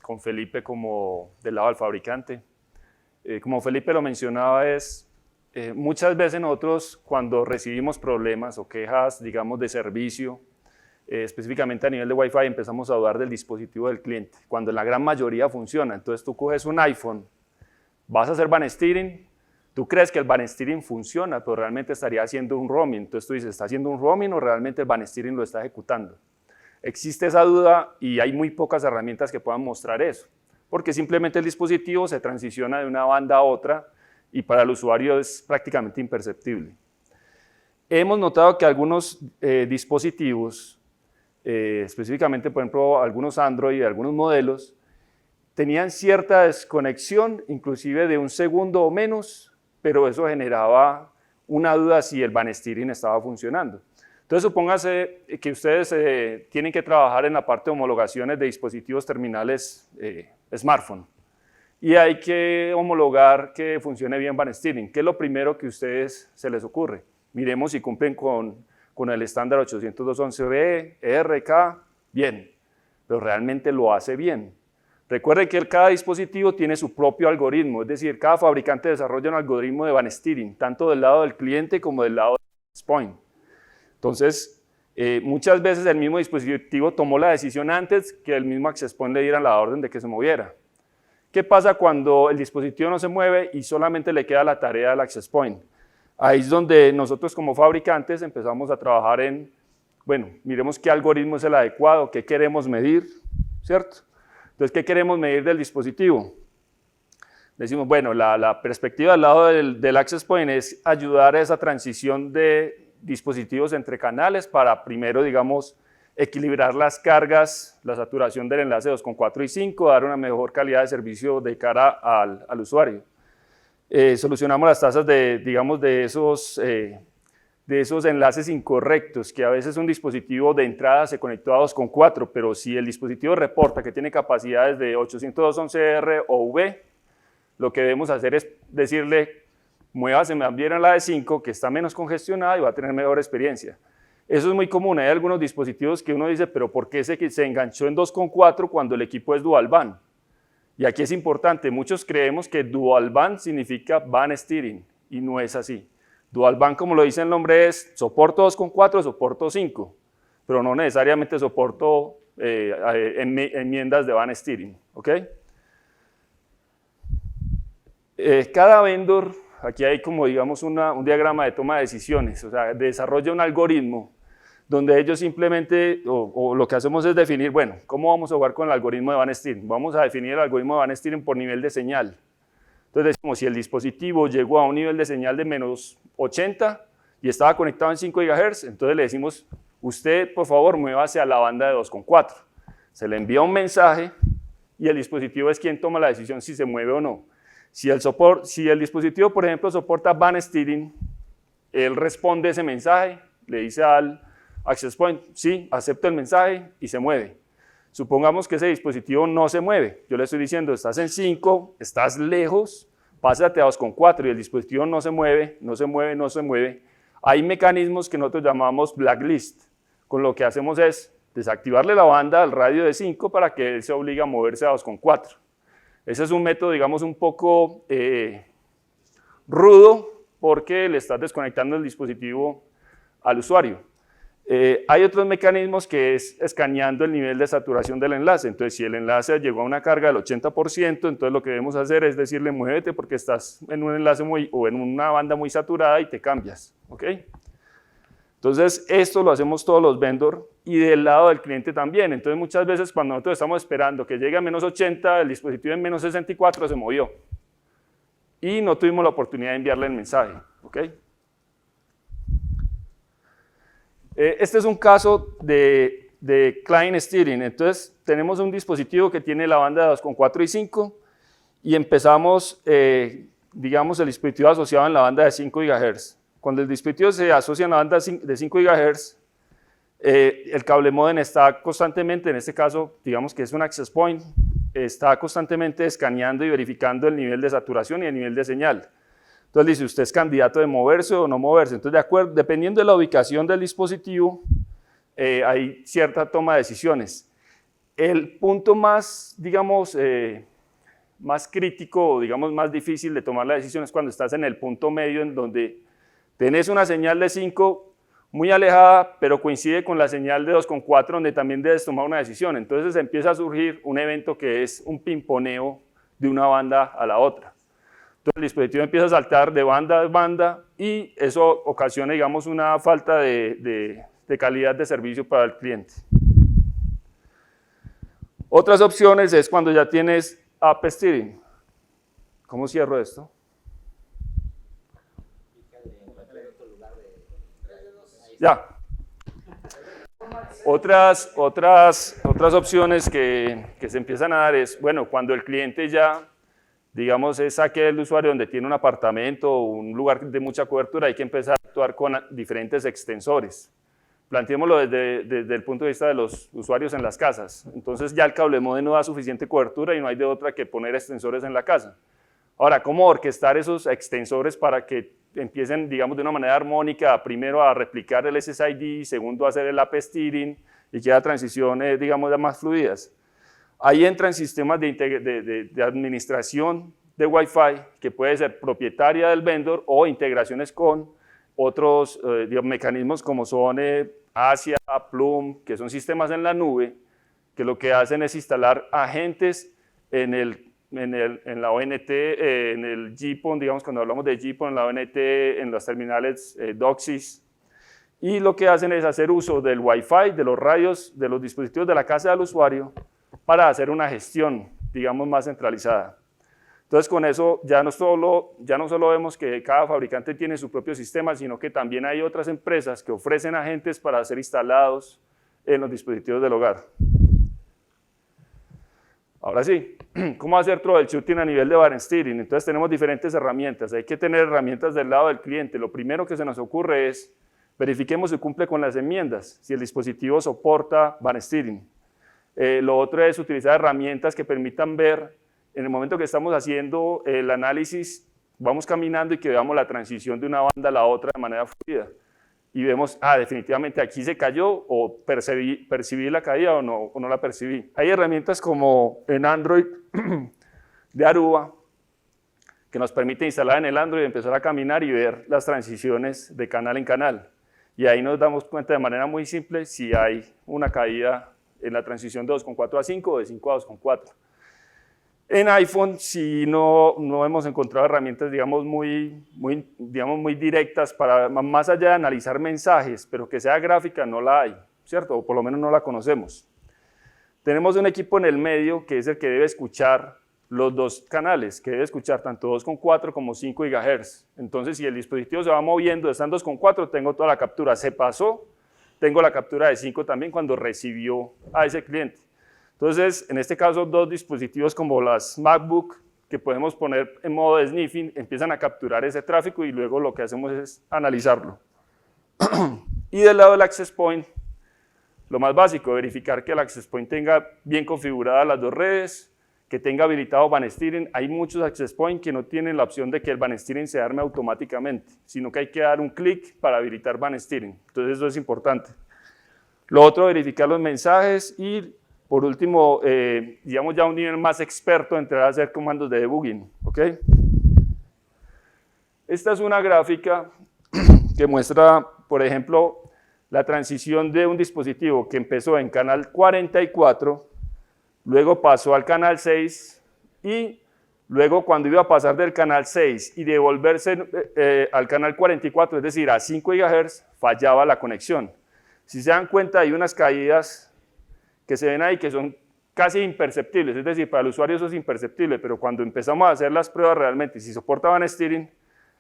con Felipe como del lado del fabricante. Como Felipe lo mencionaba, muchas veces nosotros cuando recibimos problemas o quejas, digamos, de servicio, específicamente a nivel de Wi-Fi, empezamos a dudar del dispositivo del cliente, cuando en la gran mayoría funciona. Entonces tú coges un iPhone, vas a hacer band steering, tú crees que el band steering funciona, pero realmente estaría haciendo un roaming. Entonces tú dices, ¿está haciendo un roaming o realmente el band steering lo está ejecutando? Existe esa duda y hay muy pocas herramientas que puedan mostrar eso, porque simplemente el dispositivo se transiciona de una banda a otra y para el usuario es prácticamente imperceptible. Hemos notado que algunos dispositivos, específicamente por ejemplo algunos Android, algunos modelos, tenían cierta desconexión, inclusive de un segundo o menos, pero eso generaba una duda si el band steering estaba funcionando. Entonces, supóngase que ustedes tienen que trabajar en la parte de homologaciones de dispositivos terminales smartphone y hay que homologar que funcione bien band steering. ¿Qué es lo primero que a ustedes se les ocurre? Miremos si cumplen con el estándar 802.11b, ERK, bien, pero realmente lo hace bien. Recuerden que cada dispositivo tiene su propio algoritmo, es decir, cada fabricante desarrolla un algoritmo de band steering, tanto del lado del cliente como del lado del access point. Entonces, muchas veces el mismo dispositivo tomó la decisión antes que el mismo access point le diera la orden de que se moviera. ¿Qué pasa cuando el dispositivo no se mueve y solamente le queda la tarea del access point? Ahí es donde nosotros como fabricantes empezamos a trabajar en, bueno, miremos qué algoritmo es el adecuado, qué queremos medir, ¿cierto? Entonces, ¿qué queremos medir del dispositivo? Decimos, bueno, la perspectiva al lado del access point es ayudar a esa transición de dispositivos entre canales para primero, digamos, equilibrar las cargas, la saturación del enlace 2.4 y 5, dar una mejor calidad de servicio de cara al usuario. Solucionamos las tasas digamos, de esos enlaces incorrectos, que a veces un dispositivo de entrada se conectó a 2.4, pero si el dispositivo reporta que tiene capacidades de 802.11r o V, lo que debemos hacer es decirle, muévase más bien a la de 5, que está menos congestionada y va a tener mejor experiencia. Eso es muy común, hay algunos dispositivos que uno dice, pero ¿por qué se enganchó en 2.4 cuando el equipo es dual band? Y aquí es importante, muchos creemos que dual band significa band steering, y no es así. Dual band, como lo dice el nombre, es soporto 2.4, soporto 5, pero no necesariamente soporto enmiendas de band steering, ¿ok? Cada vendor, aquí hay como digamos un diagrama de toma de decisiones, o sea, desarrolla un algoritmo donde ellos simplemente, o lo que hacemos es definir, bueno, ¿cómo vamos a jugar con el algoritmo de band steering? Vamos a definir el algoritmo de band steering por nivel de señal. Entonces decimos, si el dispositivo llegó a un nivel de señal de menos 80 y estaba conectado en 5 GHz, entonces le decimos, usted por favor muévase a la banda de 2.4. Se le envía un mensaje y el dispositivo es quien toma la decisión si se mueve o no. Si el dispositivo, por ejemplo, soporta band steering, él responde ese mensaje, le dice al access point, sí, acepto el mensaje y se mueve. Supongamos que ese dispositivo no se mueve. Yo le estoy diciendo, estás en 5, estás lejos, pásate a 2.4 y el dispositivo no se mueve, no se mueve, no se mueve. Hay mecanismos que nosotros llamamos blacklist. Con lo que hacemos es desactivarle la banda al radio de 5 para que él se obligue a moverse a 2.4. Ese es un método, digamos, un poco rudo porque le estás desconectando el dispositivo al usuario. Hay otros mecanismos que es escaneando el nivel de saturación del enlace. Entonces, si el enlace llegó a una carga del 80%, entonces lo que debemos hacer es decirle, muévete porque estás en un enlace o en una banda muy saturada y te cambias, ¿ok? Entonces, esto lo hacemos todos los vendors y del lado del cliente también. Entonces, muchas veces cuando nosotros estamos esperando que llegue a menos 80, el dispositivo en menos 64 se movió y no tuvimos la oportunidad de enviarle el mensaje, ¿ok? Este es un caso de client steering. Entonces, tenemos un dispositivo que tiene la banda de 2.4 y 5 y empezamos, digamos, el dispositivo asociado en la banda de 5 GHz. Cuando el dispositivo se asocia en la banda de 5 GHz, el cable modem está constantemente, en este caso, digamos que es un access point, está constantemente escaneando y verificando el nivel de saturación y el nivel de señal. Entonces dice, ¿usted es candidato de moverse o no moverse? Entonces, de acuerdo, dependiendo de la ubicación del dispositivo, hay cierta toma de decisiones. El punto más, digamos, más crítico, digamos, más difícil de tomar la decisión es cuando estás en el punto medio en donde tenés una señal de 5 muy alejada, pero coincide con la señal de 2,4 donde también debes tomar una decisión. Entonces empieza a surgir un evento que es un pimponeo de una banda a la otra. Entonces el dispositivo empieza a saltar de banda a banda y eso ocasiona, digamos, una falta de calidad de servicio para el cliente. Otras opciones es cuando ya tienes App Steering. ¿Cómo cierro esto? Ya. Otras opciones que se empiezan a dar es, bueno, cuando el cliente ya, digamos, es aquel usuario donde tiene un apartamento o un lugar de mucha cobertura, hay que empezar a actuar con diferentes extensores. Planteémoslo desde el punto de vista de los usuarios en las casas. Entonces ya el cable modem no da suficiente cobertura y no hay de otra que poner extensores en la casa. Ahora, ¿cómo orquestar esos extensores para que empiecen, digamos, de una manera armónica, primero a replicar el SSID, segundo a hacer el App Steering y que haya transiciones, digamos, más fluidas? Ahí entran sistemas de administración de Wi-Fi, que puede ser propietaria del vendor o integraciones con otros digamos, mecanismos como son Asia, Plum, que son sistemas en la nube, que lo que hacen es instalar agentes en la ONT, en el GPON, digamos, cuando hablamos de GPON, en la ONT, en los terminales DOCSIS, y lo que hacen es hacer uso del Wi-Fi, de los radios, de los dispositivos de la casa del usuario, para hacer una gestión, digamos, más centralizada. Entonces, con eso ya no solo vemos que cada fabricante tiene su propio sistema, sino que también hay otras empresas que ofrecen agentes para ser instalados en los dispositivos del hogar. Ahora sí, ¿cómo hacer troubleshooting a nivel de band steering? Entonces tenemos diferentes herramientas, hay que tener herramientas del lado del cliente. Lo primero que se nos ocurre es, verifiquemos si cumple con las enmiendas, si el dispositivo soporta band steering. Lo otro es utilizar herramientas que permitan ver, en el momento que estamos haciendo el análisis, vamos caminando y que veamos la transición de una banda a la otra de manera fluida. Y vemos, definitivamente aquí se cayó, o percibí la caída o no la percibí. Hay herramientas como en Android de Aruba, que nos permite instalar en el Android, empezar a caminar y ver las transiciones de canal en canal. Y ahí nos damos cuenta de manera muy simple si hay una caída en la transición de 2,4 a 5 o de 5 a 2,4. En iPhone sí no hemos encontrado herramientas, digamos, muy directas para, más allá de analizar mensajes, pero que sea gráfica no la hay, ¿cierto? O por lo menos no la conocemos. Tenemos un equipo en el medio que es el que debe escuchar los dos canales, que debe escuchar tanto 2,4 como 5 GHz. Entonces, si el dispositivo se va moviendo, está en 2,4, tengo toda la captura. Se pasó, tengo la captura de 5 también cuando recibió a ese cliente. Entonces, en este caso, dos dispositivos como las MacBook, que podemos poner en modo de sniffing, empiezan a capturar ese tráfico y luego lo que hacemos es analizarlo. Y del lado del access point, lo más básico, verificar que el access point tenga bien configuradas las dos redes, que tenga habilitado band steering. Hay muchos access point que no tienen la opción de que el band steering se arme automáticamente, sino que hay que dar un clic para habilitar band steering. Entonces, eso es importante. Lo otro, verificar los mensajes y por último, digamos ya un nivel más experto, entrar a hacer comandos de debugging, ¿ok? Esta es una gráfica que muestra, por ejemplo, la transición de un dispositivo que empezó en canal 44, luego pasó al canal 6 y luego cuando iba a pasar del canal 6 y devolverse al canal 44, es decir, a 5 GHz, fallaba la conexión. Si se dan cuenta, hay unas caídas que se ven ahí que son casi imperceptibles, es decir, para el usuario eso es imperceptible, pero cuando empezamos a hacer las pruebas realmente, si soporta band steering,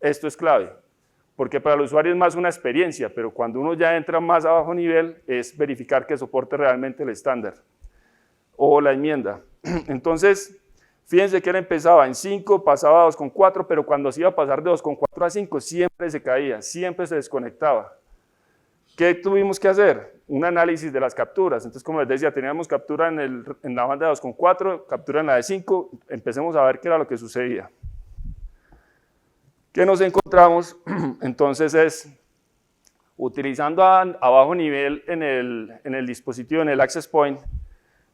esto es clave, porque para el usuario es más una experiencia, pero cuando uno ya entra más a bajo nivel, es verificar que soporte realmente el estándar o la enmienda. Entonces, fíjense que él empezaba en 5, pasaba a 2,4, pero cuando se iba a pasar de 2,4 a 5, siempre se caía, siempre se desconectaba. ¿Qué tuvimos que hacer? Un análisis de las capturas. Entonces, como les decía, teníamos captura en la banda de 2,4, captura en la de 5, empecemos a ver qué era lo que sucedía. ¿Qué nos encontramos? Entonces es, utilizando a bajo nivel en el dispositivo, en el access point,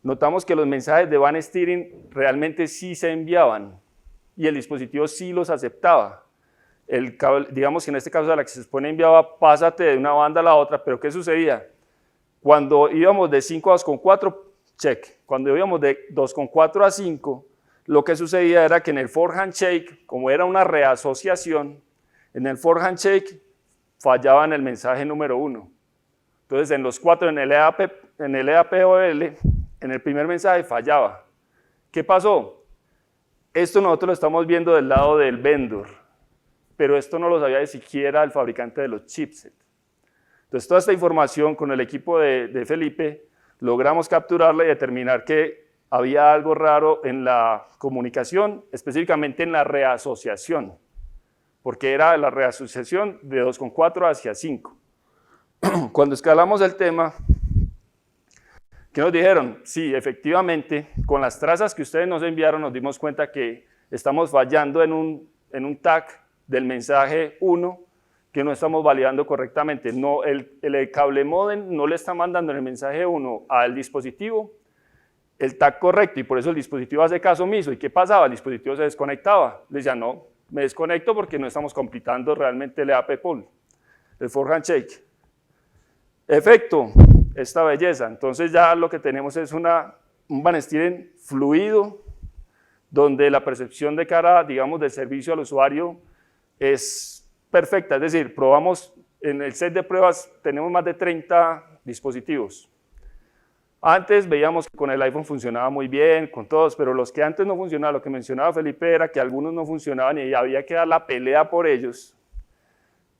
notamos que los mensajes de Van Steering realmente sí se enviaban y el dispositivo sí los aceptaba. El cable, digamos que en este caso el Access Point enviaba pásate de una banda a la otra, pero ¿qué sucedía? Cuando íbamos de 5 a 2,4, check. Cuando íbamos de 2,4 a 5, lo que sucedía era que en el for handshake, como era una reasociación, en el for handshake fallaba en el mensaje número 1. Entonces en los 4, en el EAPOL, en el primer mensaje fallaba. ¿Qué pasó? Esto nosotros lo estamos viendo del lado del vendor, pero esto no lo sabía ni siquiera el fabricante de los chipsets. Entonces toda esta información con el equipo de Felipe logramos capturarla y determinar que había algo raro en la comunicación, específicamente en la reasociación, porque era la reasociación de 2,4 hacia 5. Cuando escalamos el tema, ¿qué nos dijeron? Sí, efectivamente, con las trazas que ustedes nos enviaron nos dimos cuenta que estamos fallando en un tag del mensaje 1 que no estamos validando correctamente. No, el cable modem no le está mandando en el mensaje 1 al dispositivo el tag correcto y por eso el dispositivo hace caso omiso. ¿Y qué pasaba? El dispositivo se desconectaba. Le decía, no, me desconecto porque no estamos completando realmente el EAP-POL, el for handshake. Efecto, esta belleza. Entonces ya lo que tenemos es un Van Steering fluido, donde la percepción de cara, digamos, del servicio al usuario es perfecta. Es decir, probamos, en el set de pruebas tenemos más de 30 dispositivos. Antes veíamos que con el iPhone funcionaba muy bien, con todos, pero los que antes no funcionaban, lo que mencionaba Felipe era que algunos no funcionaban y había que dar la pelea por ellos.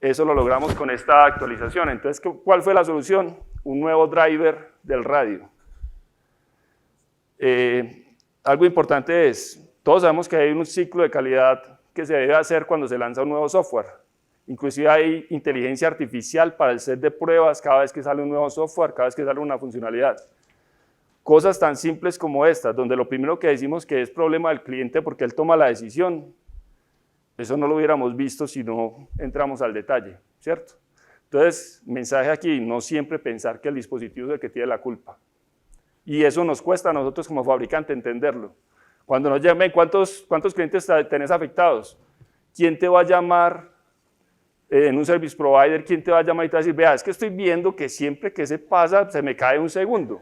Eso lo logramos con esta actualización. Entonces, ¿cuál fue la solución? Un nuevo driver del radio. Algo importante es, todos sabemos que hay un ciclo de calidad que se debe hacer cuando se lanza un nuevo software. Inclusive hay inteligencia artificial para el set de pruebas cada vez que sale un nuevo software, cada vez que sale una funcionalidad. Cosas tan simples como estas, donde lo primero que decimos que es problema del cliente porque él toma la decisión, eso no lo hubiéramos visto si no entramos al detalle, ¿cierto? Entonces, mensaje aquí, no siempre pensar que el dispositivo es el que tiene la culpa. Y eso nos cuesta a nosotros como fabricante entenderlo. Cuando nos llamen, ¿cuántos clientes tenés afectados? ¿Quién te va a llamar en un service provider? ¿Quién te va a llamar y te va a decir, vea, es que estoy viendo que siempre que se pasa, se me cae un segundo?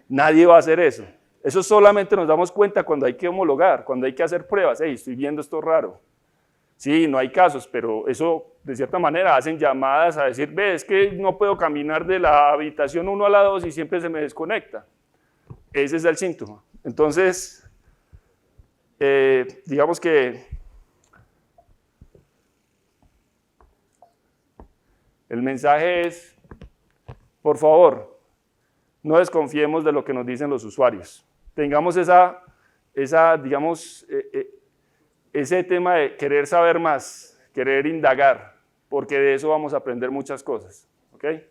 Nadie va a hacer eso. Eso solamente nos damos cuenta cuando hay que homologar, cuando hay que hacer pruebas. Hey, estoy viendo esto raro. Sí, no hay casos, pero eso de cierta manera hacen llamadas a decir, ve, es que no puedo caminar de la habitación 1 a la 2 y siempre se me desconecta. Ese es el síntoma. Entonces, digamos que el mensaje es, por favor, no desconfiemos de lo que nos dicen los usuarios. Tengamos digamos, ese tema de querer saber más, querer indagar, porque de eso vamos a aprender muchas cosas. ¿Okay?